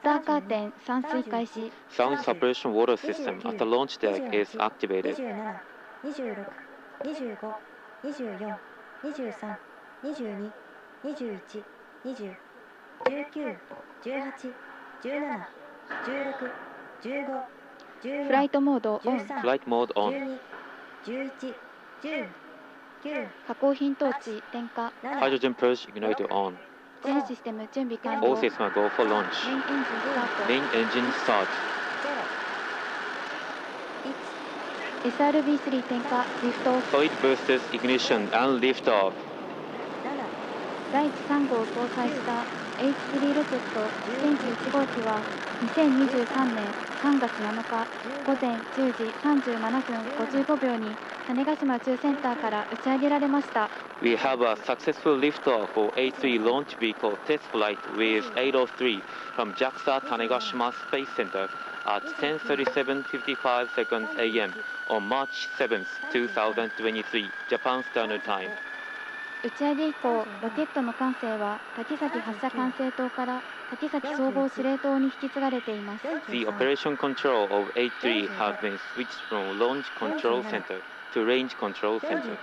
ターカーテン散水開始。 Sound suppression water system at the launch deck is activated. 27、26、25、24、23、22、21、20、19、18、17、16、15、14、フライトモードオン。 Flight mode on. 12、11、10、9、加工品トーチ点火。 Hydrogen purge igniter on. 全システム準備完 All 了。 systems go for launch. メインエンジンスタート。 Main engine start. SRB3 点火。リフトオフ。 Solid boosters ignition and liftoff. 第3号搭載した H3 ロケット天気1号機は2023年3月7日午前10時37分55秒に種子島宇宙センターから打ち上げられました。 We have a successful liftoff for A3 launch vehicle test flight with 803 from JAXA Tanegashima Space Center at 10:37:55 seconds a.m. on March 7th, 2023, Japan Standard Time. 打ち上げ以降ロケットの管制は竹崎発射管制塔から竹崎総合司令塔に引き継がれています。 The operation control of A3 has been switched from launch control center to range control center.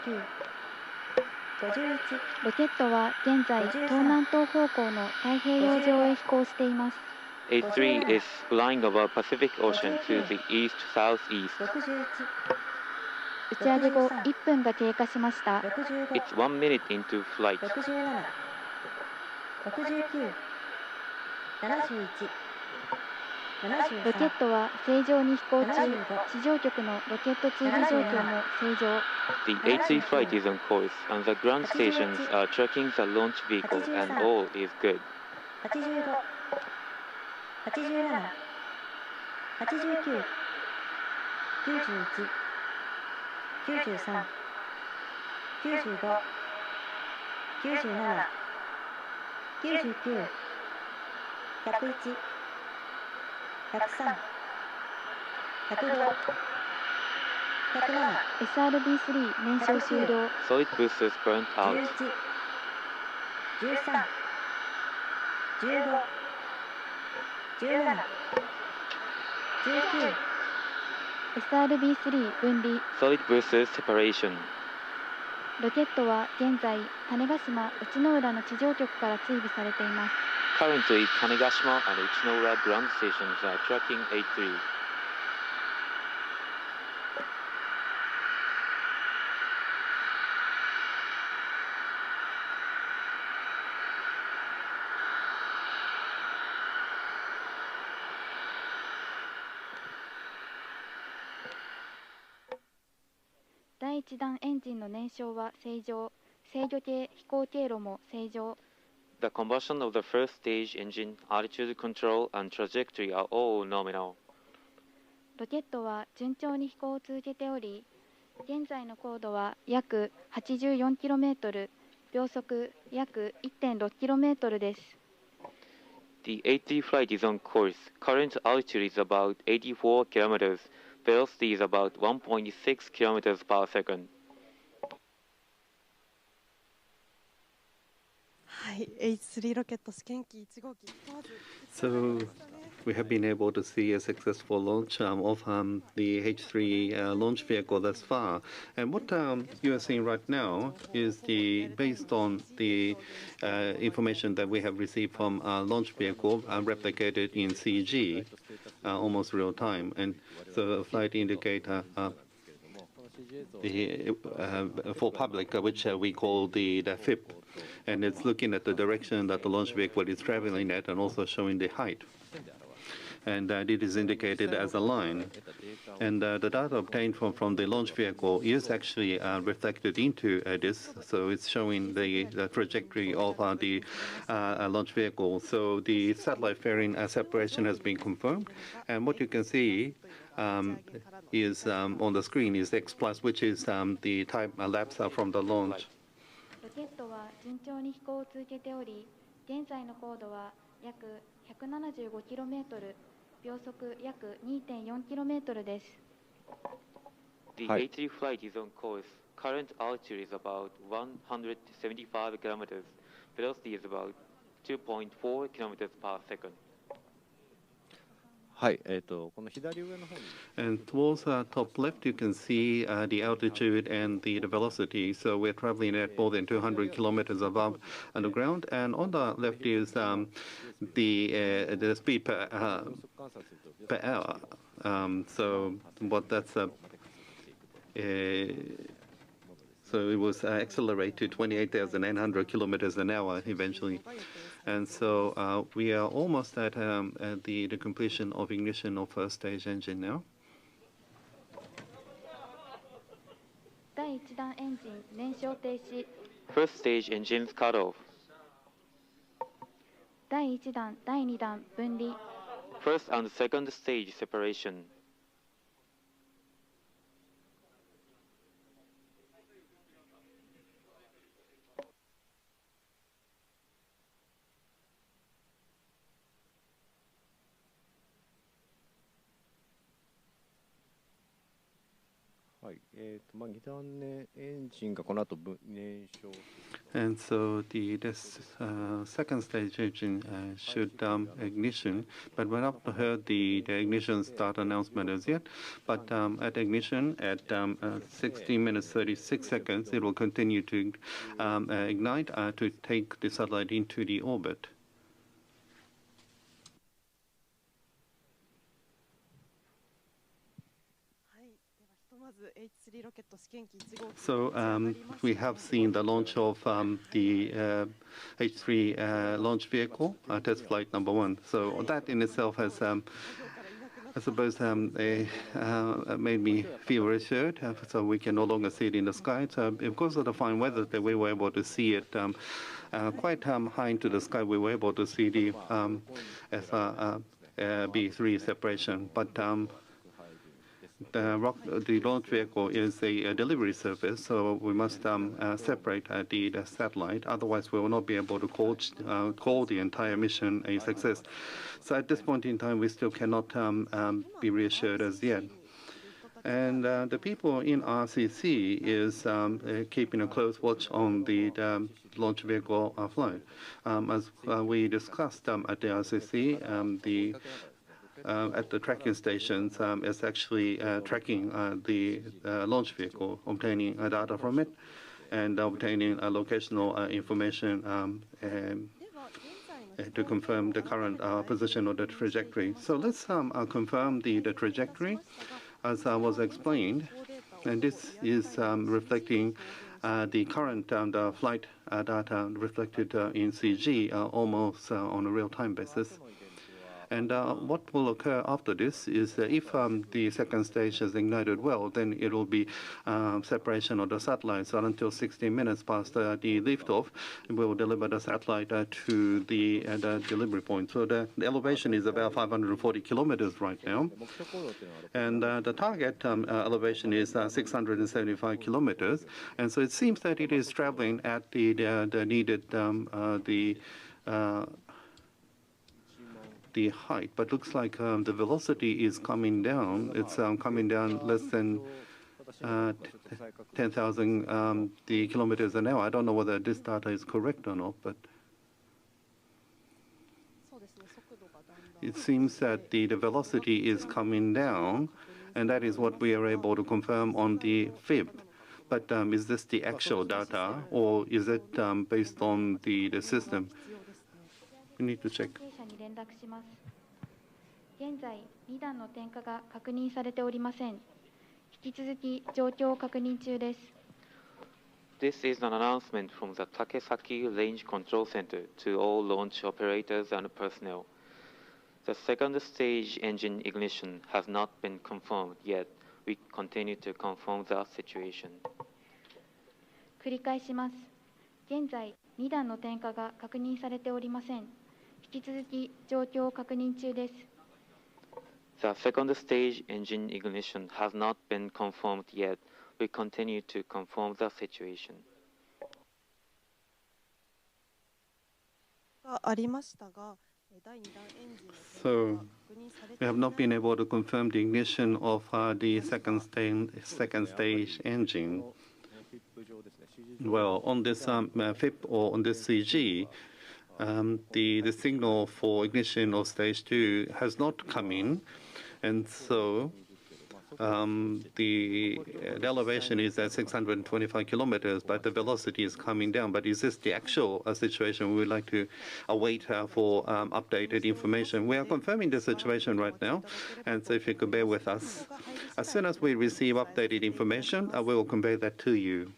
ロケットは現在東南東方向の太平洋上へ飛行しています。 A3 is flying over Pacific Ocean to the east-southeast. 打ち上げ後1分が経過しました。 It's 1 minute into flight. 67、69、71、73、ロケットは正常に飛行中、地上局のロケット追尾状況も正常。 The A3 flight is on course and the ground stations are tracking the launch vehicle and all is good. 85、87、89、91、93、95、97、99、101、103、105、107、SRB3 燃焼終了。 Solid boosters burnt out. 11、13、15、17、19、SRB3 分離。 Solid boosters separation. ロケットは現在種子島内之浦の地上局から追尾されています。 Currently, Tanegashima and Uchinora ground stations are tracking A3.第1段エンジンの燃焼は正常。制御系飛行経路も正常。 The combustion of the first stage engine, altitude control, and trajectory are all nominal. ロケットは順調に飛行を続けており、現在の高度は約 84km、秒速約 1.6km です。 The A3 flight is on course. Current altitude is about 84 kilometers. Velocity is about 1.6 kilometers per second. はい、H3 ロケット試験機1号機。So we have been able to see a successful launch of the H3 launch vehicle thus far. And what you are seeing right now is based on the information that we have received from our launch vehicle replicated in CG, almost real time. And so a flight indicator for public, which we call the FIP. And it's looking at the direction that the launch vehicle is traveling at and also showing the height. And it is indicated as a line. And the data obtained from the launch vehicle is actually reflected into this. So it's showing the trajectory of the launch vehicle. So the satellite fairing separation has been confirmed. And what you can see is on the screen is X plus, which is the time lapse from the launch. ロケットは順調に飛行を続けており、現在の高度は約 175km、秒速約 2.4km です。 The A3 flight is on course. Current altitude is about 175 kilometers. Velocity is about 2.4 kilometers per second. はい、この左上の方に And towards top left, you can see the altitude and the velocity. So we're traveling at more than 200 kilometers above underground. And on the left is the speed per 観察すると hour. So what that's so it was accelerate to 28,900 kilometers an hour eventually. And so we are almost at the completion of ignition of first stage engine now. 第1段エンジン燃焼停止。 First stage engines cut off. 第1弾、第2弾分離。 First and second stage separation. はい、まあ、2段エンジンがこの後燃焼 And so this second stage engine should ignition, but we have not heard the ignition start announcement as yet. But at ignition, at 16 minutes 36 seconds, it will continue to ignite to take the satellite into the orbit. So we have seen the launch of the H3 launch vehicle, test flight number 1. So that in itself has, I suppose, made me feel reassured. So we can no longer see it in the sky. So because of the fine weather, that we were able to see it quite high into the sky. We were able to see the B3 separation, but the launch vehicle is a delivery service, so we must separate the satellite. Otherwise, we will not be able to call the entire mission a success. So at this point in time, we still cannot be reassured as yet. And the people in RCC is keeping a close watch on the launch vehicle flight. As we discussed at the RCC, at the tracking stations is actually tracking the launch vehicle, obtaining data from it, and obtaining locational information to confirm the current position of the trajectory. So let's confirm the trajectory as was explained, and this is reflecting the current flight data reflected in CG almost on a real-time basis. And what will occur after this is if the second stage is ignited well, then it will be separation of the satellite. So until 16 minutes past the liftoff, we will deliver the satellite to the delivery point. So the elevation is about 540 kilometers right now. And the target elevation is 675 kilometers. And so it seems that it is traveling at the needed the height, but looks like the velocity is coming down. It's coming down less than 10,000 kilometers an hour. I don't know whether this data is correct or not, but it seems that the velocity is coming down, and that is what we are able to confirm on the FIB. But is this the actual data, or is it based on the system? We need to check. 現在、2段の点火が確認されておりません。引き続き状況を確認中です。This is an announcement from the Takesaki Range Control Center to all launch operators and personnel. The second stage engine ignition has not been confirmed yet. We continue to confirm the situation. 繰り返します。現在、2段の点火が確認されておりません。引き続き状況を確認中です。The second stage engine ignition has not been confirmed yet. We continue to confirm the situation. ありましたが、第2弾エンジンの So 確認され we てい have な not い been able to confirm the ignition of the second stage engine. フィップ上ですね CG 上 Well, on this FIP or on this CG, the signal for ignition of stage 2 has not come in, and so the elevation is at 625 kilometers, but the velocity is coming down. But is this the actual situation? We would like to await for updated information. We are confirming the situation right now, and so if you could bear with us, as soon as we receive updated information, we will convey that to you.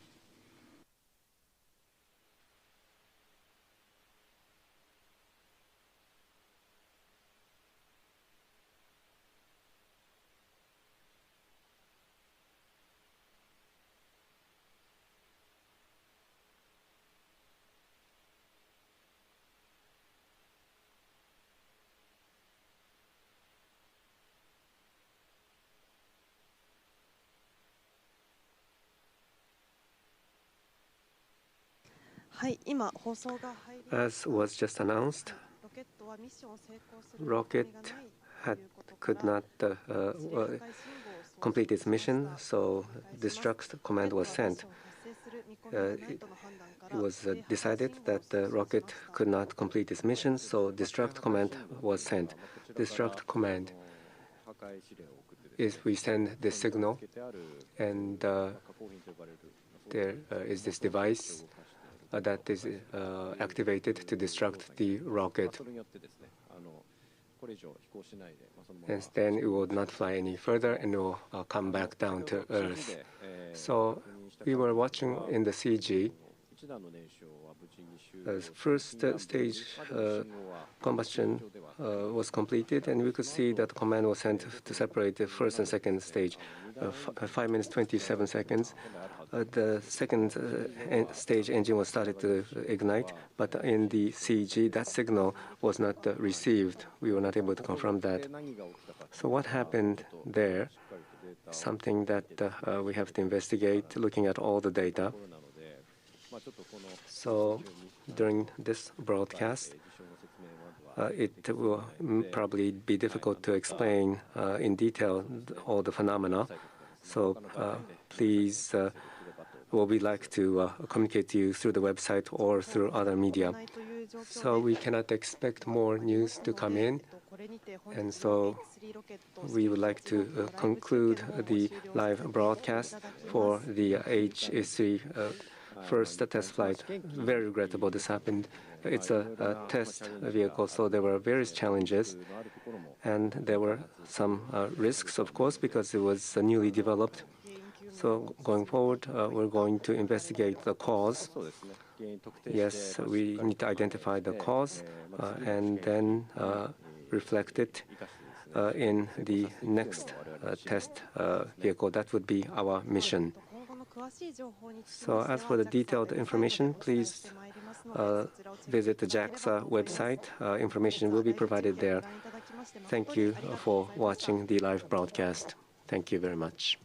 As was just announced, rocket could not complete its mission, so destruct command was sent. It was decided that the rocket could not complete its mission, so destruct command was sent. Destruct command is we send the signal, and there is this device that is activated to destruct the rocket. And then it will not fly any further and it will come back down to Earth. So we were watching in the CG. First stage combustion was completed, and we could see that command was sent to separate the first and second stage. 5 minutes 27 seconds. The second stage engine was started to ignite, but in the CG, that signal was not received. We were not able to confirm that. So what happened there? Something that we have to investigate, looking at all the data. So during this broadcast, it will probably be difficult to explain in detail all the phenomena. So please, we'd like to communicate to you through the website or through other media. So we cannot expect more news to come in. And so we would like to conclude the live broadcast for the H3 first test flight. Very regrettable this happened. It's a test vehicle, so there were various challenges. And there were some risks, of course, because it was newly developed. So going forward, we're going to investigate the cause. Yes, we need to identify the cause and then reflect it in the next test vehicle. That would be our mission. So as for the detailed information, please visit the JAXA website. Information will be provided there. Thank you for watching the live broadcast. Thank you very much.